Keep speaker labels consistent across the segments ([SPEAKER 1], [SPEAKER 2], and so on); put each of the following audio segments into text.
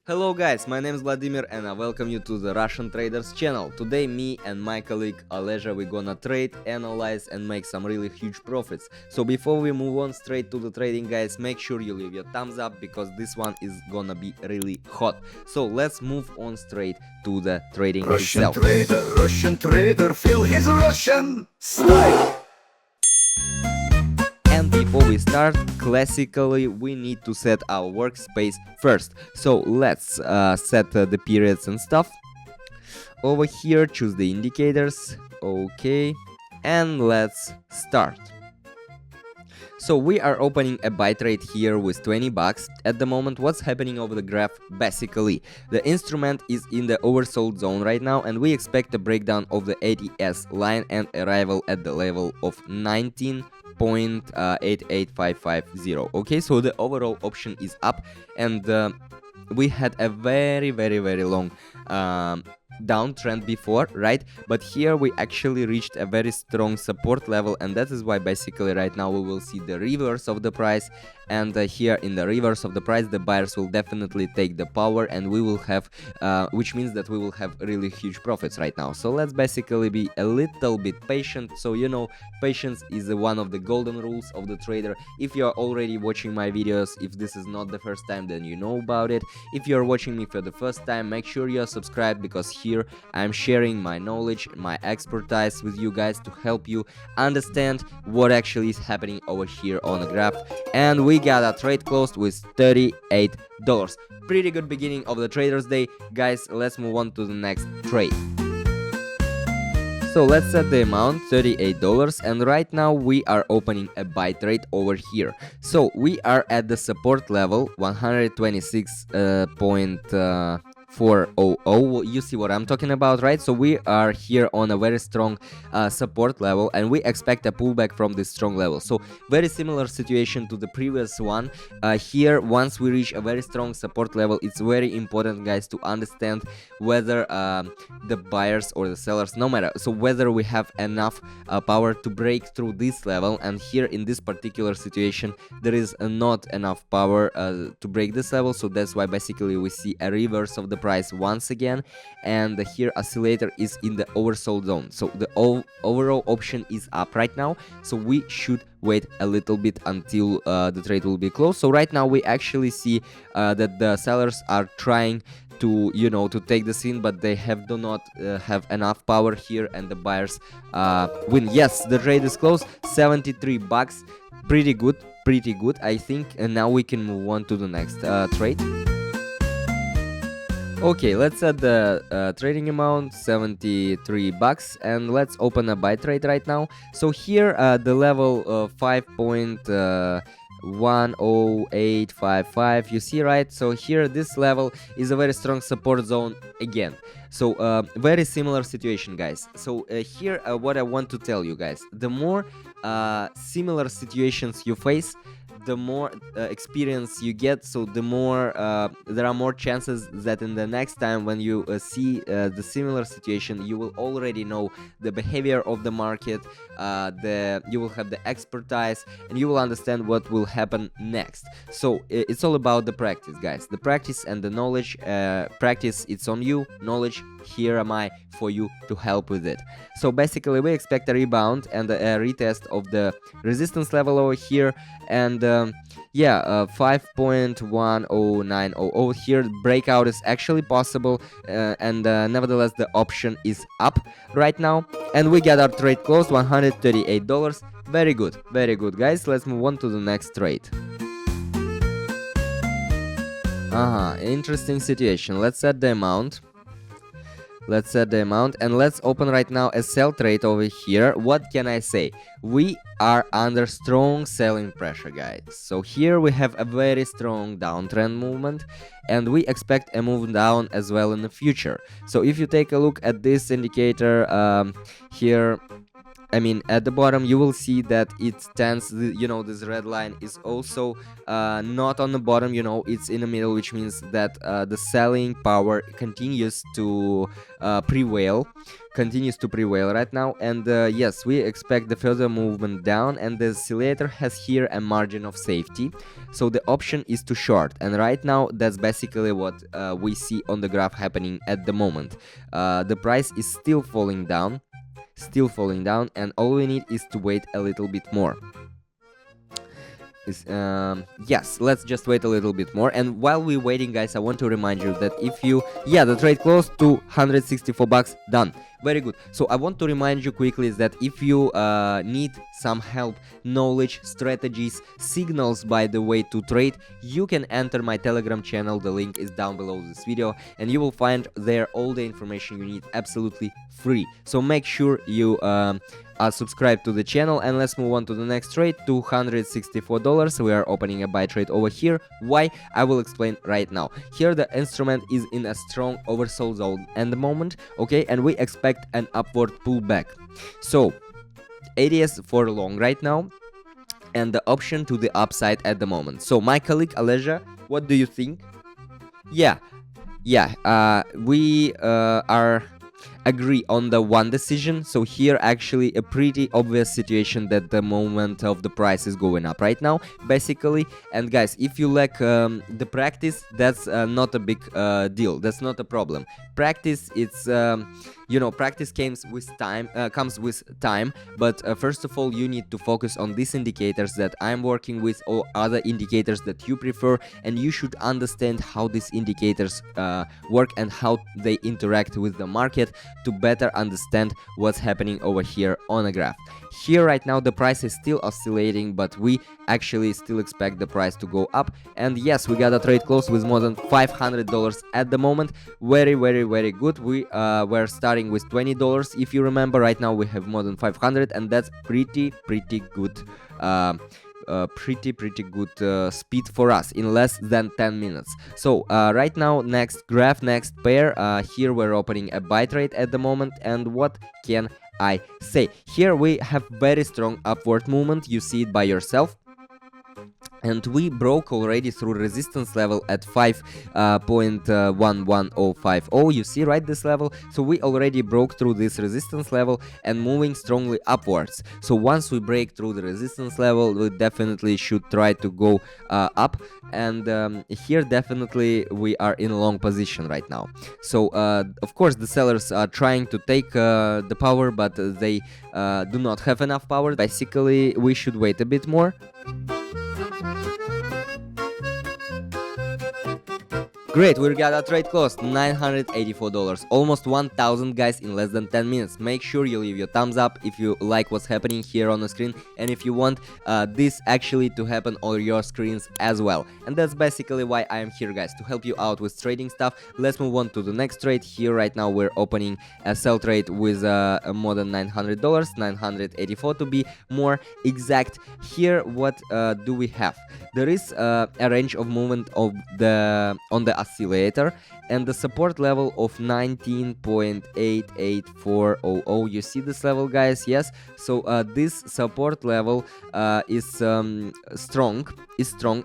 [SPEAKER 1] Hello guys, my name is Vladimir and I welcome you to the Russian Traders channel. Today me and my colleague Aleja we gonna trade, analyze and make some really huge profits. So before we move on straight to the trading guys, make sure you leave your thumbs up because this one is gonna be really hot. So let's move on straight to the trading itself.
[SPEAKER 2] Russian trader, feel his Russian style.
[SPEAKER 1] And before we start, classically we need to set our workspace first. So let's set the periods and stuff. Over here choose the indicators, okay, and let's start. So we are opening a buy trade here with 20 bucks. At the moment, what's happening over the graph? Basically, the instrument is in the oversold zone right now and we expect a breakdown of the ATS line and arrival at the level of 19.88550. Okay, so the overall option is up and we had a very long downtrend before, right? But here we actually reached a very strong support level and that is why basically right now we will see the reverse of the price. And here in the reverse of the price the buyers will definitely take the power and we will have which means that we will have really huge profits right now. So let's basically be a little bit patient. So you know, patience is one of the golden rules of the trader. If you are already watching my videos, if this is not the first time, then you know about it. If you are watching me for the first time, make sure you are subscribed because here I'm sharing my knowledge, my expertise with you guys to help you understand what actually is happening over here on the graph. And we got a trade closed with $38. Pretty good beginning of the traders day. Guys, let's move on to the next trade. So let's set the amount $38 and right now we are opening a buy trade over here. So we are at the support level 126.400. You see what I'm talking about, right? So we are here on a very strong support level and we expect a pullback from this strong level. So very similar situation to the previous one. Here once we reach a very strong support level, it's very important guys to understand whether the buyers or the sellers, no matter, so whether we have enough power to break through this level. And here in this particular situation there is not enough power to break this level, so that's why basically we see a reverse of the price once again. And here oscillator is in the oversold zone, so the overall option is up right now, so we should wait a little bit until the trade will be closed. So right now we actually see that the sellers are trying to, you know, to take the scene, but they do not have enough power here and the buyers win. Yes, the trade is closed, 73 bucks. Pretty good I think. And now we can move on to the next trade. Okay, let's set the trading amount 73 bucks and let's open a buy trade right now. So here the level 5.10855, you see, right? So here this level is a very strong support zone again. So very similar situation guys. So here what I want to tell you guys, the more similar situations you face, the more experience you get, so the more there are more chances that in the next time when you see the similar situation, you will already know the behavior of the market, you will have the expertise and you will understand what will happen next. So it's all about the practice guys, the practice and the knowledge. Practice, it's on you, knowledge, here am I for you to help with it. So basically we expect a rebound and a retest of the resistance level over here. And 5.10900 here breakout is actually possible, and nevertheless the option is up right now and we get our trade closed, $138. Very good guys. Let's move on to the next trade. Interesting situation. Let's set the amount and let's open right now a sell trade over here. What can I say? We are under strong selling pressure guys. So here we have a very strong downtrend movement and we expect a move down as well in the future. So if you take a look at this indicator here, I mean, at the bottom you will see that it stands, you know, this red line is also not on the bottom, you know, it's in the middle, which means that the selling power continues to prevail right now. And yes, we expect the further movement down, and the oscillator has here a margin of safety, so the option is to short. And right now that's basically what we see on the graph happening at the moment. The price is still falling down, and all we need is to wait a little bit more. Yes, let's just wait a little bit more. And while we're waiting, guys, I want to remind you that if you, yeah, the trade closed to 164 bucks, done. Very good. So I want to remind you quickly is that if you need some help, knowledge, strategies, signals, by the way, to trade, you can enter my Telegram channel. The link is down below this video, and you will find there all the information you need absolutely free. So make sure you subscribe to the channel, and let's move on to the next trade. $264. We are opening a buy trade over here. Why? I will explain right now. Here the instrument is in a strong oversold zone at the moment, okay, and we expect an upward pullback. So ADS for long right now, and the option to the upside at the moment. So my colleague Aleja, what do you think? Yeah, we are agree on the one decision. So here actually a pretty obvious situation that the moment of the price is going up right now, basically. And guys, if you lack the practice, that's not a big deal, that's not a problem. Practice, it's you know, practice comes with time, but first of all you need to focus on these indicators that I'm working with, or other indicators that you prefer, and you should understand how these indicators work and how they interact with the market to better understand what's happening over here on a graph. Here right now the price is still oscillating, but we actually still expect the price to go up. And yes, we got a trade close with more than $500 at the moment. Very good. We were starting with $20. If you remember, right now we have more than 500, and that's pretty good. Pretty good speed for us in less than 10 minutes. So right now, next graph, next pair, here we're opening a buy trade at the moment. And what can I say? Here we have very strong upward movement, you see it by yourself. And we broke already through resistance level at 5.11050. You see, right, this level? So we already broke through this resistance level and moving strongly upwards. So once we break through the resistance level, we definitely should try to go up. And here definitely we are in a long position right now. So of course the sellers are trying to take the power, but they do not have enough power. Basically we should wait a bit more. Great, we got a trade close, $984, almost 1,000, guys, in less than 10 minutes. Make sure you leave your thumbs up if you like what's happening here on the screen, and if you want this actually to happen on your screens as well. And that's basically why I am here, guys, to help you out with trading stuff. Let's move on to the next trade. Here right now we're opening a sell trade with more than $900, $984 to be more exact. Here what do we have? There is a range of movement of on the oscillator, and the support level of 19.88400. You see this level, guys? Yes. So this support level is strong,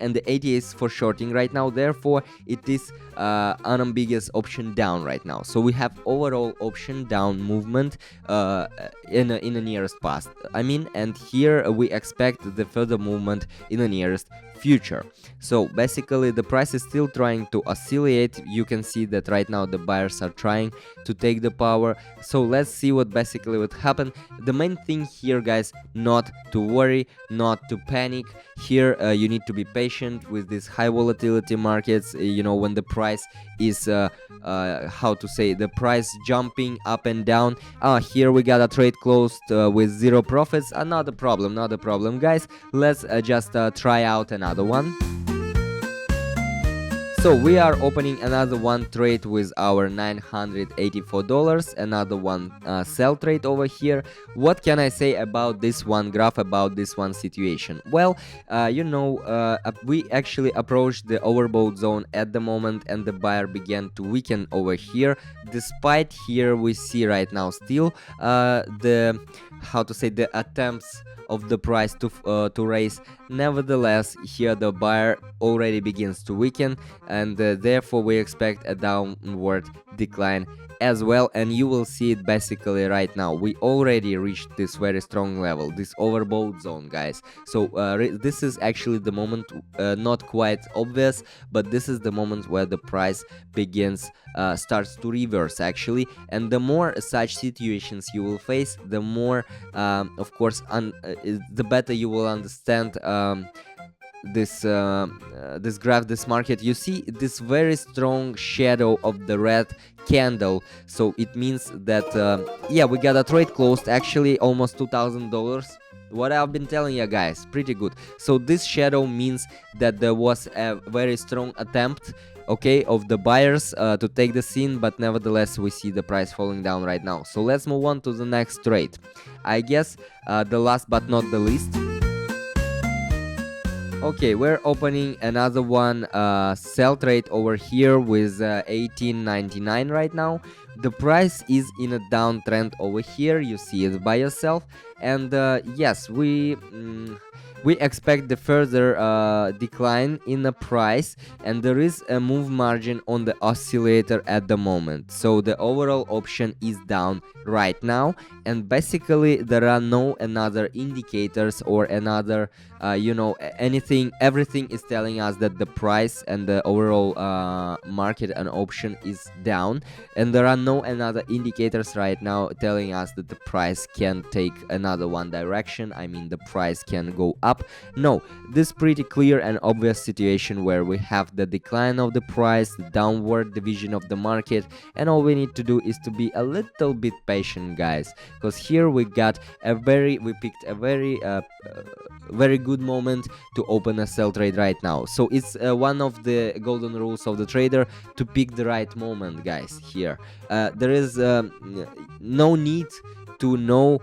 [SPEAKER 1] and the ADA is for shorting right now. Therefore, it is unambiguous option down right now. So we have overall option down movement in the nearest past. I mean, and here we expect the further movement in the nearest future. So basically the price is still trying to oscillate. You can see that right now the buyers are trying to take the power. So let's see what basically would happen. The main thing here, guys, not to worry, not to panic. Here you need to be patient with these high volatility markets. You know, when the price is how to say, the price jumping up and down. Here we got a trade closed with 0 profits. Not a problem, guys. Let's just try out another one. So we are opening another one trade with our $984, another one sell trade over here. What can I say about this one graph, about this one situation? Well, we actually approached the overbought zone at the moment, and the buyer began to weaken over here. Despite here we see right now still the attempts of the price to raise. Nevertheless, here the buyer already begins to weaken, and therefore we expect a downward decline as well, and you will see it basically right now. We already reached this very strong level, this overbought zone, guys. So this is actually the moment, not quite obvious, but this is the moment where the price begins starts to reverse actually. And the more such situations you will face, the more of course the better you will understand this graph, this market. You see this very strong shadow of the red candle, so it means that yeah, we got a trade closed actually almost $2,000. What I've been telling you guys, pretty good. So this shadow means that there was a very strong attempt, okay, of the buyers to take the scene, but nevertheless we see the price falling down right now. So let's move on to the next trade. I guess the last but not the least. Okay, we're opening another one sell trade over here with $18.99 right now. The price is in a downtrend over here, you see it by yourself. And yes, we expect the further decline in the price, and there is a move margin on the oscillator at the moment. So the overall option is down right now, and basically there are no another indicators or another everything is telling us that the price and the overall market and option is down, and there are no another indicators right now telling us that the price can take another one direction. I mean, the price can go up. No, this pretty clear and obvious situation where we have the decline of the price, the downward division of the market, and all we need to do is to be a little bit patient, guys, because here we picked a very good moment to open a sell trade right now. So it's one of the golden rules of the trader to pick the right moment, guys. Here there is no need to know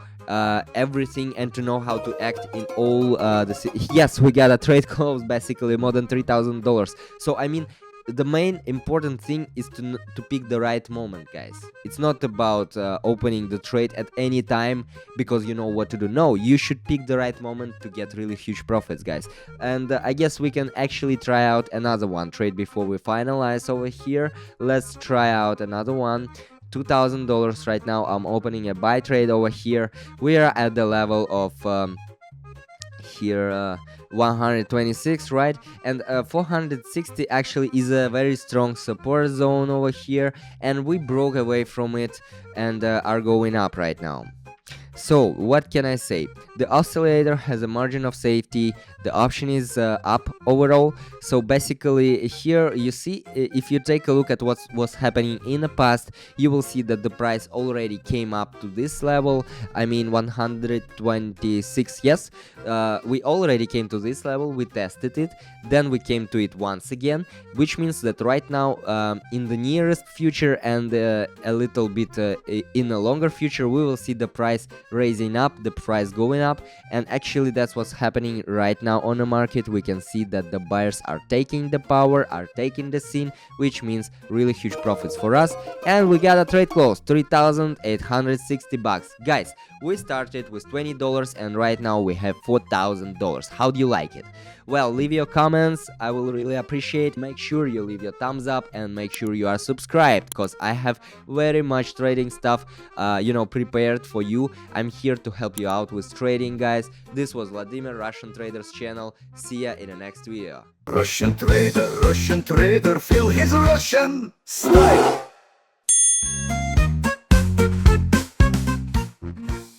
[SPEAKER 1] everything and to know how to act in all yes, we got a trade close basically more than $3,000. So I mean, the main important thing is to pick the right moment, guys. It's not about opening the trade at any time because you know what to do. No, you should pick the right moment to get really huge profits, guys. And I guess we can actually try out another one trade before we finalize over here. Let's try out another one. $2,000 right now. I'm opening a buy trade over here. We are at the level of here 126, right? And 460 actually is a very strong support zone over here, and we broke away from it and are going up right now. So what can I say? The oscillator has a margin of safety. The option is up overall. So basically here you see, if you take a look at what was happening in the past, you will see that the price already came up to this level. I mean 126. Yes, we already came to this level. We tested it, then we came to it once again, which means that right now in the nearest future and a little bit in a longer future, we will see the price raising up, the price going up. And actually that's what's happening right now on the market. We can see that the buyers are taking the power, are taking the scene, which means really huge profits for us. And we got a trade close, $3,860. Guys, we started with $20 and right now we have $4,000. How do you like it? Well, leave your comments, I will really appreciate. Make sure you leave your thumbs up and make sure you are subscribed, because I have very much trading stuff prepared for you. I'm here to help you out with trading, guys. This was Vladimir, Russian Traders channel. See ya in the next video.
[SPEAKER 2] Russian trader, feel his Russian style.